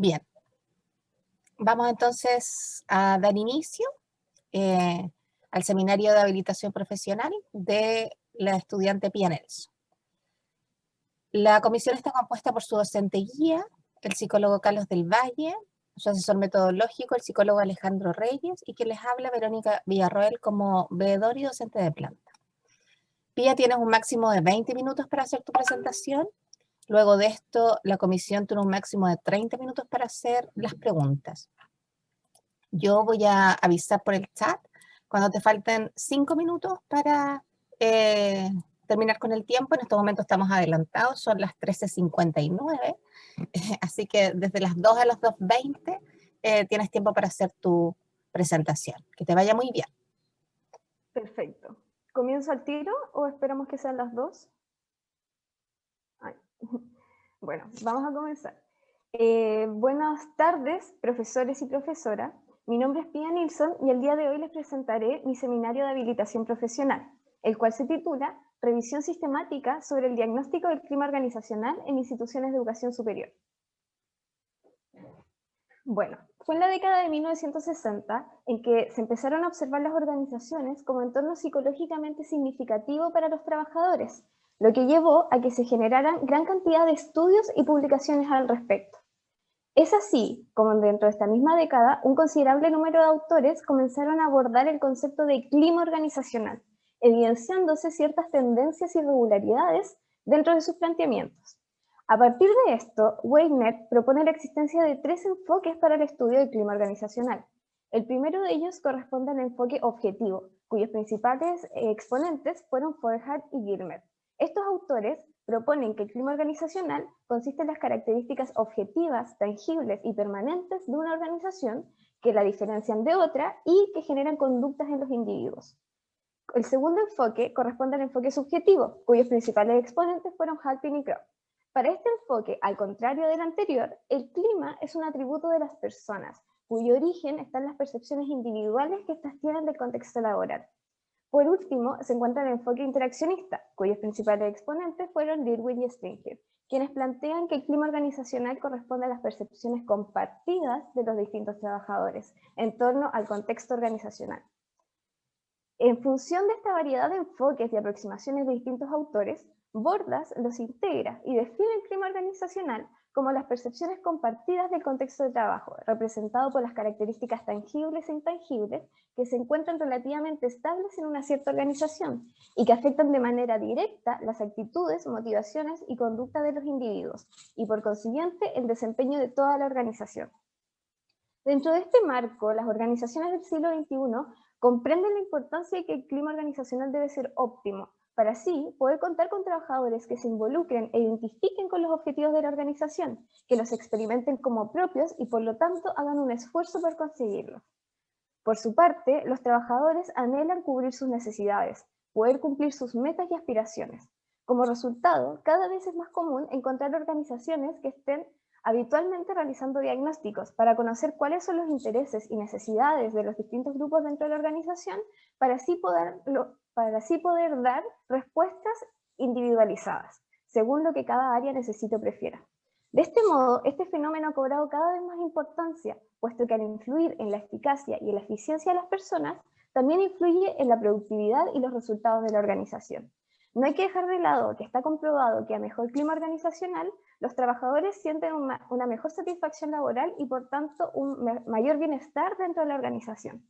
Bien, vamos entonces a dar inicio al seminario de habilitación profesional de la estudiante Pía Nelson. La comisión está compuesta por su docente guía, el psicólogo Carlos del Valle, su asesor metodológico, el psicólogo Alejandro Reyes, y quien les habla, Verónica Villarroel, como veedor y docente de planta. Pía, tienes un máximo de 20 minutos para hacer tu presentación. Luego de esto, la comisión tiene un máximo de 30 minutos para hacer las preguntas. Yo voy a avisar por el chat cuando te falten 5 minutos para terminar con el tiempo. En estos momentos estamos adelantados, son las 13:59, así que desde las 2 a las 2:20 tienes tiempo para hacer tu presentación. Que te vaya muy bien. Perfecto. ¿Comienzo al tiro o esperamos que sean las 2? Ay. Bueno, vamos a comenzar. Buenas tardes, profesores y profesoras. Mi nombre es Pía Nilsson y el día de hoy les presentaré mi seminario de habilitación profesional, el cual se titula Revisión sistemática sobre el diagnóstico del clima organizacional en instituciones de educación superior. Bueno, fue en la década de 1960 en que se empezaron a observar las organizaciones como entorno psicológicamente significativo para los trabajadores, lo que llevó a que se generaran gran cantidad de estudios y publicaciones al respecto. Es así como dentro de esta misma década un considerable número de autores comenzaron a abordar el concepto de clima organizacional, evidenciándose ciertas tendencias y irregularidades dentro de sus planteamientos. A partir de esto, Weidner propone la existencia de 3 enfoques para el estudio del clima organizacional. El primero de ellos corresponde al enfoque objetivo, cuyos principales exponentes fueron Feuerbach y Gilmer. Estos autores proponen que el clima organizacional consiste en las características objetivas, tangibles y permanentes de una organización que la diferencian de otra y que generan conductas en los individuos. El segundo enfoque corresponde al enfoque subjetivo, cuyos principales exponentes fueron Halpin y Kropp. Para este enfoque, al contrario del anterior, el clima es un atributo de las personas, cuyo origen está en las percepciones individuales que éstas tienen del contexto laboral. Por último, se encuentra el enfoque interaccionista, cuyos principales exponentes fueron Dirwin y Stringer, quienes plantean que el clima organizacional corresponde a las percepciones compartidas de los distintos trabajadores en torno al contexto organizacional. En función de esta variedad de enfoques y aproximaciones de distintos autores, Bordas los integra y define el clima organizacional como las percepciones compartidas del contexto de trabajo, representado por las características tangibles e intangibles que se encuentran relativamente estables en una cierta organización y que afectan de manera directa las actitudes, motivaciones y conducta de los individuos y por consiguiente el desempeño de toda la organización. Dentro de este marco, las organizaciones del siglo XXI comprenden la importancia de que el clima organizacional debe ser óptimo, para así poder contar con trabajadores que se involucren e identifiquen con los objetivos de la organización, que los experimenten como propios y por lo tanto hagan un esfuerzo por conseguirlos. Por su parte, los trabajadores anhelan cubrir sus necesidades, poder cumplir sus metas y aspiraciones. Como resultado, cada vez es más común encontrar organizaciones que estén habitualmente realizando diagnósticos para conocer cuáles son los intereses y necesidades de los distintos grupos dentro de la organización para así poder dar respuestas individualizadas, según lo que cada área necesite o prefiera. De este modo, este fenómeno ha cobrado cada vez más importancia, puesto que al influir en la eficacia y en la eficiencia de las personas, también influye en la productividad y los resultados de la organización. No hay que dejar de lado que está comprobado que a mejor clima organizacional, los trabajadores sienten una mejor satisfacción laboral y por tanto un mayor bienestar dentro de la organización.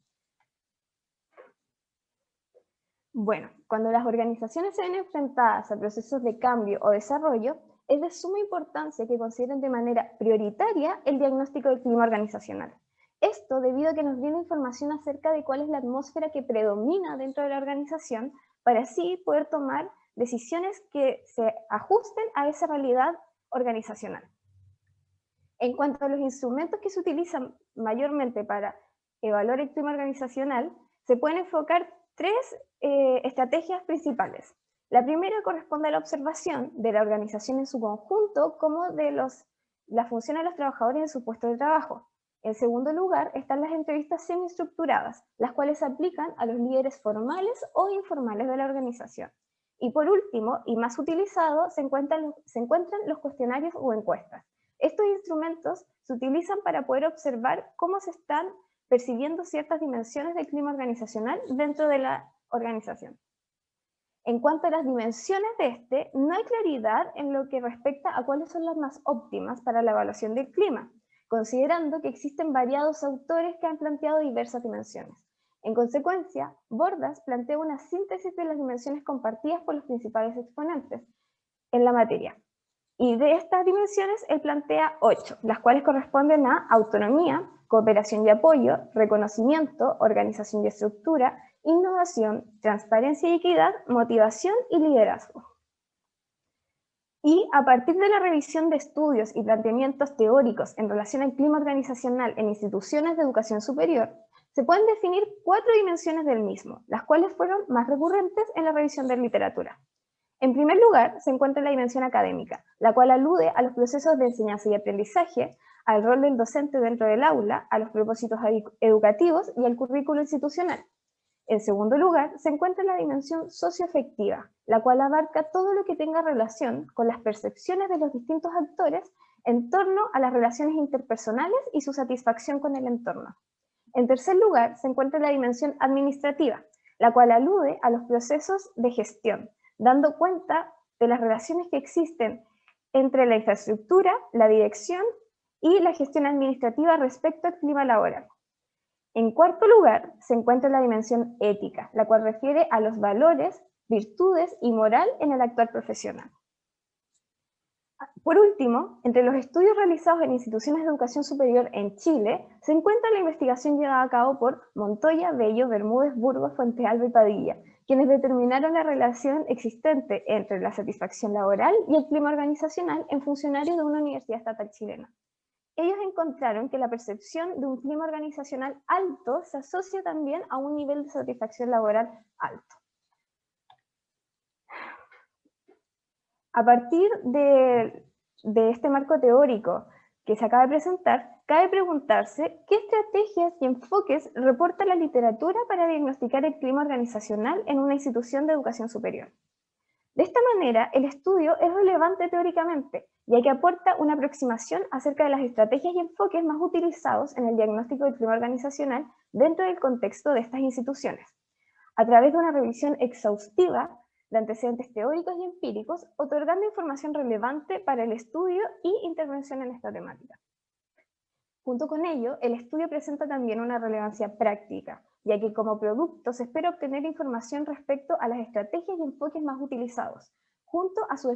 Bueno, cuando las organizaciones se ven enfrentadas a procesos de cambio o desarrollo, es de suma importancia que consideren de manera prioritaria el diagnóstico del clima organizacional. Esto debido a que nos brinda información acerca de cuál es la atmósfera que predomina dentro de la organización para así poder tomar decisiones que se ajusten a esa realidad organizacional. En cuanto a los instrumentos que se utilizan mayormente para evaluar el clima organizacional, se pueden enfocar 3 estrategias principales. La primera corresponde a la observación de la organización en su conjunto como de la función de los trabajadores en su puesto de trabajo. En segundo lugar están las entrevistas semiestructuradas, las cuales se aplican a los líderes formales o informales de la organización. Y por último, y más utilizado, se encuentran los cuestionarios o encuestas. Estos instrumentos se utilizan para poder observar cómo se están percibiendo ciertas dimensiones del clima organizacional dentro de la organización. En cuanto a las dimensiones de este, no hay claridad en lo que respecta a cuáles son las más óptimas para la evaluación del clima, considerando que existen variados autores que han planteado diversas dimensiones. En consecuencia, Bordas plantea una síntesis de las dimensiones compartidas por los principales exponentes en la materia. Y de estas dimensiones, él plantea 8, las cuales corresponden a autonomía, cooperación y apoyo, reconocimiento, organización y estructura, innovación, transparencia y equidad, motivación y liderazgo. Y a partir de la revisión de estudios y planteamientos teóricos en relación al clima organizacional en instituciones de educación superior, se pueden definir 4 dimensiones del mismo, las cuales fueron más recurrentes en la revisión de literatura. En primer lugar, se encuentra la dimensión académica, la cual alude a los procesos de enseñanza y aprendizaje, al rol del docente dentro del aula, a los propósitos educativos y al currículo institucional. En segundo lugar, se encuentra la dimensión socioafectiva, la cual abarca todo lo que tenga relación con las percepciones de los distintos actores en torno a las relaciones interpersonales y su satisfacción con el entorno. En tercer lugar, se encuentra la dimensión administrativa, la cual alude a los procesos de gestión, dando cuenta de las relaciones que existen entre la infraestructura, la dirección y la gestión administrativa respecto al clima laboral. En cuarto lugar, se encuentra la dimensión ética, la cual refiere a los valores, virtudes y moral en el actuar profesional. Por último, entre los estudios realizados en instituciones de educación superior en Chile, se encuentra la investigación llevada a cabo por Montoya, Bello, Bermúdez, Burgos, Fuentealba y Padilla, quienes determinaron la relación existente entre la satisfacción laboral y el clima organizacional en funcionarios de una universidad estatal chilena. Ellos encontraron que la percepción de un clima organizacional alto se asocia también a un nivel de satisfacción laboral alto. A partir de este marco teórico que se acaba de presentar, cabe preguntarse qué estrategias y enfoques reporta la literatura para diagnosticar el clima organizacional en una institución de educación superior. De esta manera, el estudio es relevante teóricamente, ya que aporta una aproximación acerca de las estrategias y enfoques más utilizados en el diagnóstico del clima organizacional dentro del contexto de estas instituciones, a través de una revisión exhaustiva de antecedentes teóricos y empíricos, otorgando información relevante para el estudio y intervención en esta temática. Junto con ello, el estudio presenta también una relevancia práctica, ya que como producto se espera obtener información respecto a las estrategias y enfoques más utilizados, junto a su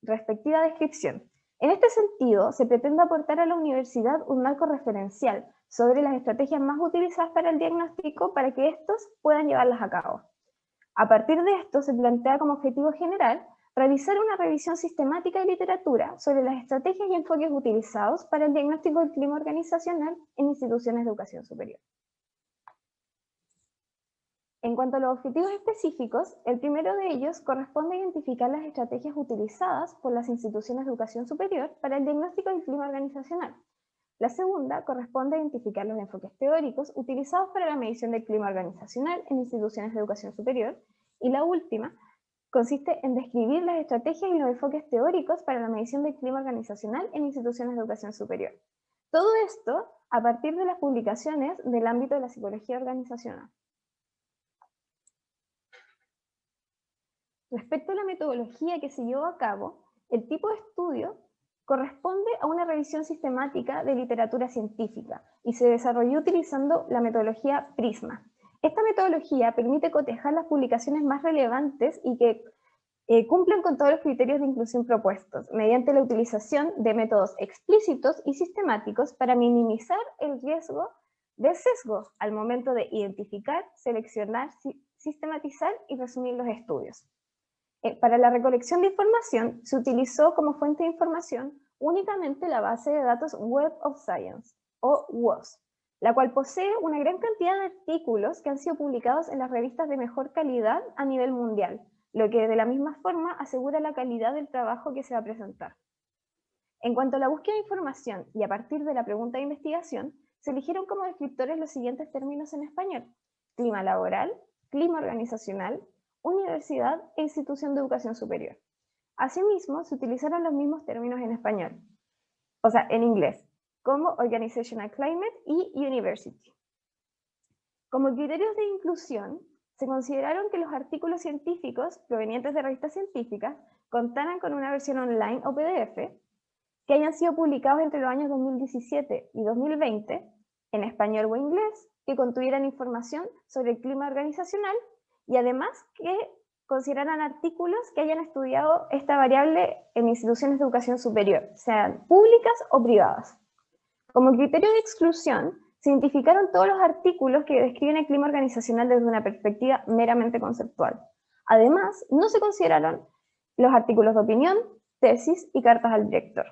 respectiva descripción. En este sentido, se pretende aportar a la universidad un marco referencial sobre las estrategias más utilizadas para el diagnóstico para que estos puedan llevarlas a cabo. A partir de esto, se plantea como objetivo general realizar una revisión sistemática de literatura sobre las estrategias y enfoques utilizados para el diagnóstico del clima organizacional en instituciones de educación superior. En cuanto a los objetivos específicos, el primero de ellos corresponde a identificar las estrategias utilizadas por las instituciones de educación superior para el diagnóstico del clima organizacional. La segunda corresponde a identificar los enfoques teóricos utilizados para la medición del clima organizacional en instituciones de educación superior. Y la última consiste en describir las estrategias y los enfoques teóricos para la medición del clima organizacional en instituciones de educación superior. Todo esto a partir de las publicaciones del ámbito de la psicología organizacional. Respecto a la metodología que se llevó a cabo, el tipo de estudio corresponde a una revisión sistemática de literatura científica y se desarrolló utilizando la metodología PRISMA. Esta metodología permite cotejar las publicaciones más relevantes y que cumplen con todos los criterios de inclusión propuestos, mediante la utilización de métodos explícitos y sistemáticos para minimizar el riesgo de sesgo al momento de identificar, seleccionar, sistematizar y resumir los estudios. Para la recolección de información se utilizó como fuente de información únicamente la base de datos Web of Science, o WOS, la cual posee una gran cantidad de artículos que han sido publicados en las revistas de mejor calidad a nivel mundial, lo que de la misma forma asegura la calidad del trabajo que se va a presentar. En cuanto a la búsqueda de información y a partir de la pregunta de investigación, se eligieron como descriptores los siguientes términos en español: clima laboral, clima organizacional, universidad e institución de educación superior. Asimismo, se utilizaron los mismos términos en español: o sea, en inglés, como Organizational Climate y University. Como criterios de inclusión, se consideraron que los artículos científicos provenientes de revistas científicas contaran con una versión online o PDF, que hayan sido publicados entre los años 2017 y 2020, en español o inglés, que contuvieran información sobre el clima organizacional y además que consideraran artículos que hayan estudiado esta variable en instituciones de educación superior, sean públicas o privadas. Como criterio de exclusión, se identificaron todos los artículos que describen el clima organizacional desde una perspectiva meramente conceptual. Además, no se consideraron los artículos de opinión, tesis y cartas al director.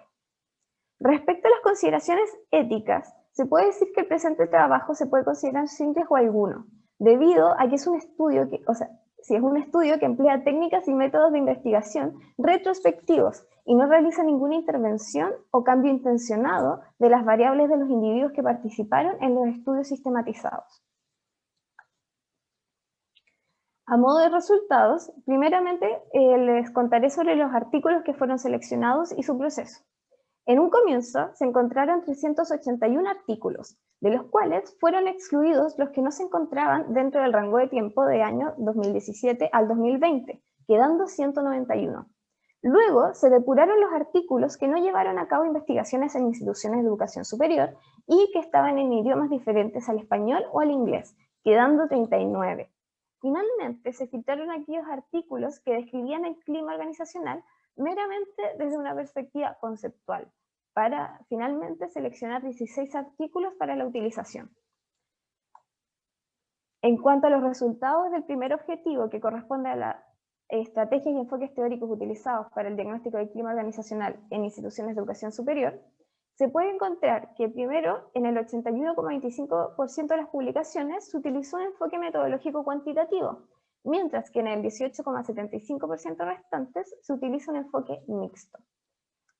Respecto a las consideraciones éticas, se puede decir que el presente trabajo se puede considerar sin riesgo alguno, debido a que es un estudio que emplea técnicas y métodos de investigación retrospectivos y no realiza ninguna intervención o cambio intencionado de las variables de los individuos que participaron en los estudios sistematizados. A modo de resultados, primeramente les contaré sobre los artículos que fueron seleccionados y su proceso. En un comienzo se encontraron 381 artículos, de los cuales fueron excluidos los que no se encontraban dentro del rango de tiempo de año 2017 al 2020, quedando 191. Luego se depuraron los artículos que no llevaron a cabo investigaciones en instituciones de educación superior y que estaban en idiomas diferentes al español o al inglés, quedando 39. Finalmente se filtraron aquellos artículos que describían el clima organizacional meramente desde una perspectiva conceptual, para finalmente seleccionar 16 artículos para la utilización. En cuanto a los resultados del primer objetivo, que corresponde a las estrategias y enfoques teóricos utilizados para el diagnóstico del clima organizacional en instituciones de educación superior, se puede encontrar que primero, en el 81,25% de las publicaciones, se utilizó un enfoque metodológico cuantitativo, mientras que en el 18,75% restantes se utiliza un enfoque mixto.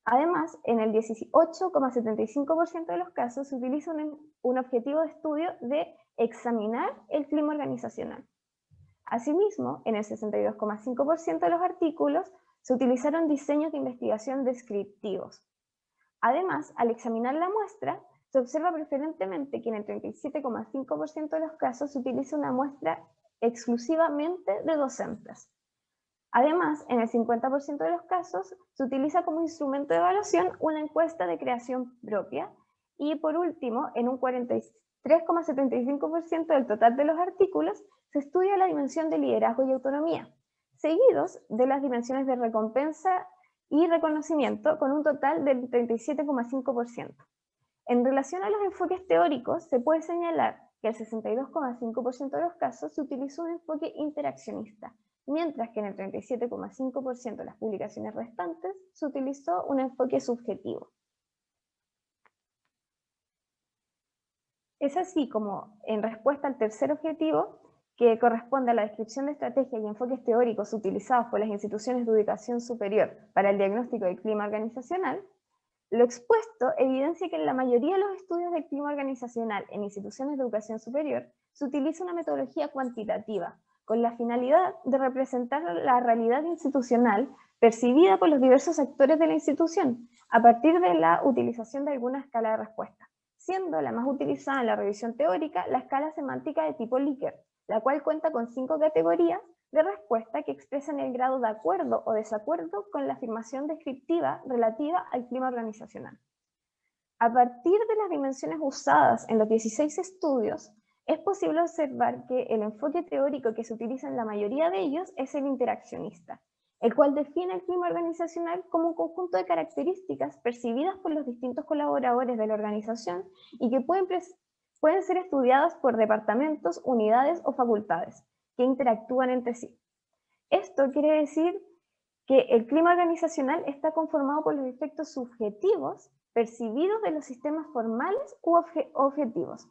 Además, en el 18,75% de los casos se utiliza un objetivo de estudio de examinar el clima organizacional. Asimismo, en el 62,5% de los artículos se utilizaron diseños de investigación descriptivos. Además, al examinar la muestra, se observa preferentemente que en el 37,5% de los casos se utiliza una muestra exclusivamente de docentes. Además, en el 50% de los casos se utiliza como instrumento de evaluación una encuesta de creación propia y por último, en un 43,75% del total de los artículos se estudia la dimensión de liderazgo y autonomía, seguidos de las dimensiones de recompensa y reconocimiento con un total del 37,5%. En relación a los enfoques teóricos, se puede señalar que el 62,5% de los casos se utilizó un enfoque interaccionista, mientras que en el 37,5% de las publicaciones restantes se utilizó un enfoque subjetivo. Es así como, en respuesta al tercer objetivo, que corresponde a la descripción de estrategias y enfoques teóricos utilizados por las instituciones de educación superior para el diagnóstico del clima organizacional, lo expuesto evidencia que en la mayoría de los estudios del clima organizacional en instituciones de educación superior se utiliza una metodología cuantitativa, con la finalidad de representar la realidad institucional percibida por los diversos actores de la institución, a partir de la utilización de alguna escala de respuesta, siendo la más utilizada en la revisión teórica la escala semántica de tipo Likert, la cual cuenta con 5 categorías de respuesta que expresan el grado de acuerdo o desacuerdo con la afirmación descriptiva relativa al clima organizacional. A partir de las dimensiones usadas en los 16 estudios, es posible observar que el enfoque teórico que se utiliza en la mayoría de ellos es el interaccionista, el cual define el clima organizacional como un conjunto de características percibidas por los distintos colaboradores de la organización y que pueden ser estudiadas por departamentos, unidades o facultades que interactúan entre sí. Esto quiere decir que el clima organizacional está conformado por los efectos subjetivos percibidos de los sistemas formales u objetivos,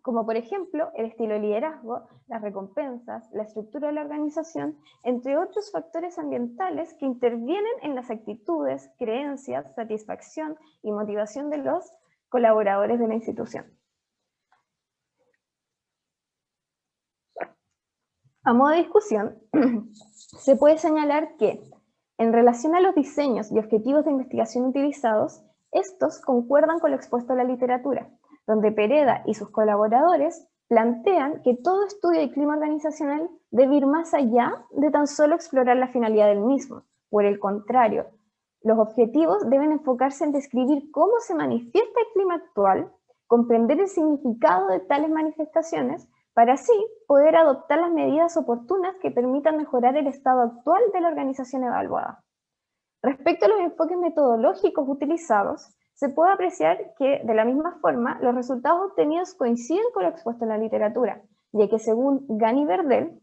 como por ejemplo el estilo de liderazgo, las recompensas, la estructura de la organización, entre otros factores ambientales que intervienen en las actitudes, creencias, satisfacción y motivación de los colaboradores de la institución. A modo de discusión, se puede señalar que, en relación a los diseños y objetivos de investigación utilizados, Estos concuerdan con lo expuesto en la literatura, donde Pereda y sus colaboradores plantean que todo estudio de clima organizacional debe ir más allá de tan solo explorar la finalidad del mismo. Por el contrario, los objetivos deben enfocarse en describir cómo se manifiesta el clima actual, comprender el significado de tales manifestaciones, para así poder adoptar las medidas oportunas que permitan mejorar el estado actual de la organización evaluada. Respecto a los enfoques metodológicos utilizados, se puede apreciar que, de la misma forma, los resultados obtenidos coinciden con lo expuesto en la literatura, ya que según Gani Verdel,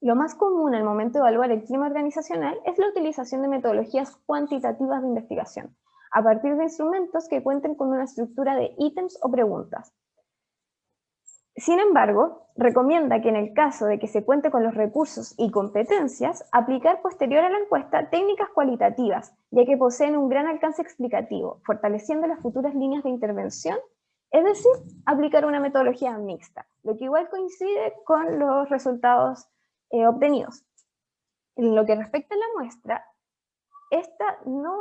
lo más común al momento de evaluar el clima organizacional es la utilización de metodologías cuantitativas de investigación, a partir de instrumentos que cuenten con una estructura de ítems o preguntas. Sin embargo, recomienda que en el caso de que se cuente con los recursos y competencias, aplicar posterior a la encuesta técnicas cualitativas, ya que poseen un gran alcance explicativo, fortaleciendo las futuras líneas de intervención, es decir, aplicar una metodología mixta, lo que igual coincide con los resultados obtenidos. En lo que respecta a la muestra, esta no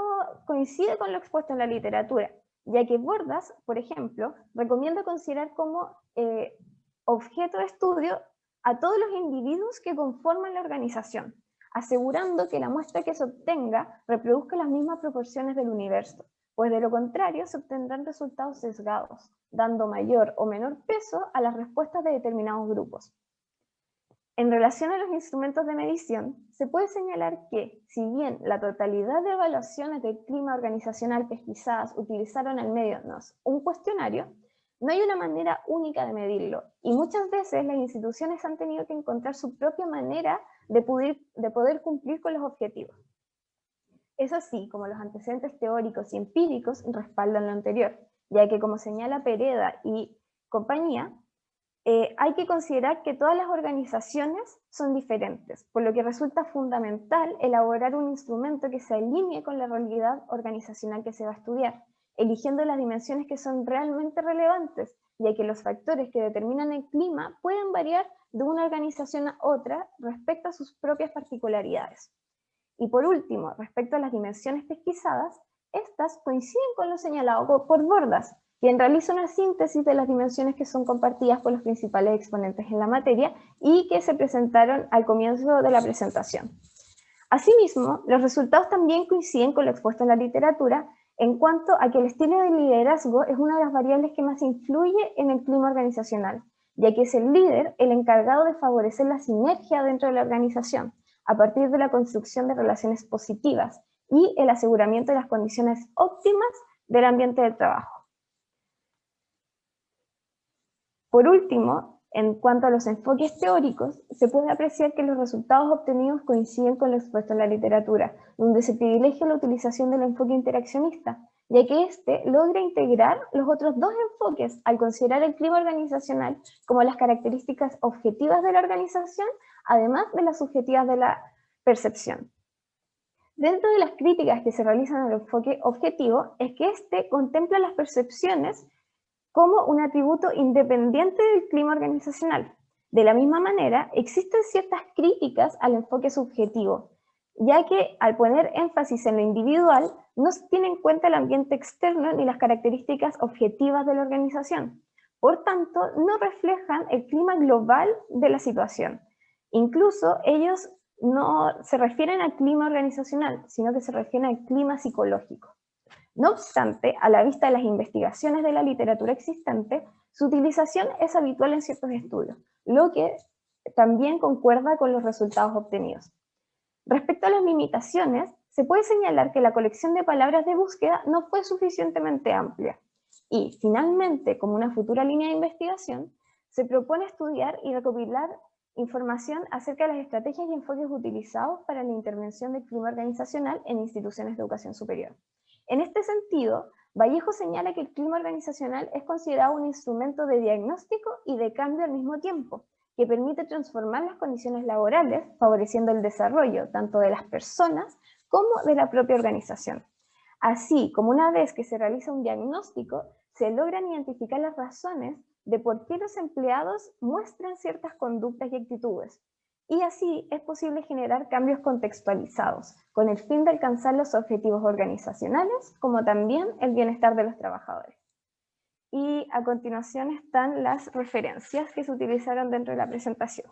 coincide con lo expuesto en la literatura, ya que Bordas, por ejemplo, recomienda considerar como objeto de estudio a todos los individuos que conforman la organización, asegurando que la muestra que se obtenga reproduzca las mismas proporciones del universo, pues de lo contrario se obtendrán resultados sesgados, dando mayor o menor peso a las respuestas de determinados grupos. En relación a los instrumentos de medición, se puede señalar que, si bien la totalidad de evaluaciones del clima organizacional pesquisadas utilizaron al menos un cuestionario, no hay una manera única de medirlo, y muchas veces las instituciones han tenido que encontrar su propia manera de poder cumplir con los objetivos. Es así como los antecedentes teóricos y empíricos respaldan lo anterior, ya que, como señala Pereda y compañía, hay que considerar que todas las organizaciones son diferentes, por lo que resulta fundamental elaborar un instrumento que se alinee con la realidad organizacional que se va a estudiar, eligiendo las dimensiones que son realmente relevantes, ya que los factores que determinan el clima pueden variar de una organización a otra respecto a sus propias particularidades. Y por último, respecto a las dimensiones pesquisadas, estas coinciden con lo señalado por Bordas, quien realiza una síntesis de las dimensiones que son compartidas por los principales exponentes en la materia y que se presentaron al comienzo de la presentación. Asimismo, los resultados también coinciden con lo expuesto en la literatura en cuanto a que el estilo de liderazgo es una de las variables que más influye en el clima organizacional, ya que es el líder el encargado de favorecer la sinergia dentro de la organización, a partir de la construcción de relaciones positivas y el aseguramiento de las condiciones óptimas del ambiente de trabajo. Por último, en cuanto a los enfoques teóricos, se puede apreciar que los resultados obtenidos coinciden con lo expuesto en la literatura, donde se privilegia la utilización del enfoque interaccionista, ya que éste logra integrar los otros dos enfoques al considerar el clima organizacional como las características objetivas de la organización, además de las subjetivas de la percepción. Dentro de las críticas que se realizan al enfoque objetivo es que éste contempla las percepciones como un atributo independiente del clima organizacional. De la misma manera, existen ciertas críticas al enfoque subjetivo, ya que al poner énfasis en lo individual, no se tiene en cuenta el ambiente externo ni las características objetivas de la organización. Por tanto, no reflejan el clima global de la situación. Incluso ellos no se refieren al clima organizacional, sino que se refieren al clima psicológico. No obstante, a la vista de las investigaciones de la literatura existente, su utilización es habitual en ciertos estudios, lo que también concuerda con los resultados obtenidos. Respecto a las limitaciones, se puede señalar que la colección de palabras de búsqueda no fue suficientemente amplia. Y, finalmente, como una futura línea de investigación, se propone estudiar y recopilar información acerca de las estrategias y enfoques utilizados para la intervención del clima organizacional en instituciones de educación superior. En este sentido, Vallejo señala que el clima organizacional es considerado un instrumento de diagnóstico y de cambio al mismo tiempo, que permite transformar las condiciones laborales, favoreciendo el desarrollo tanto de las personas como de la propia organización. Así como una vez que se realiza un diagnóstico, se logran identificar las razones de por qué los empleados muestran ciertas conductas y actitudes, y así es posible generar cambios contextualizados, con el fin de alcanzar los objetivos organizacionales, como también el bienestar de los trabajadores. Y a continuación están las referencias que se utilizaron dentro de la presentación.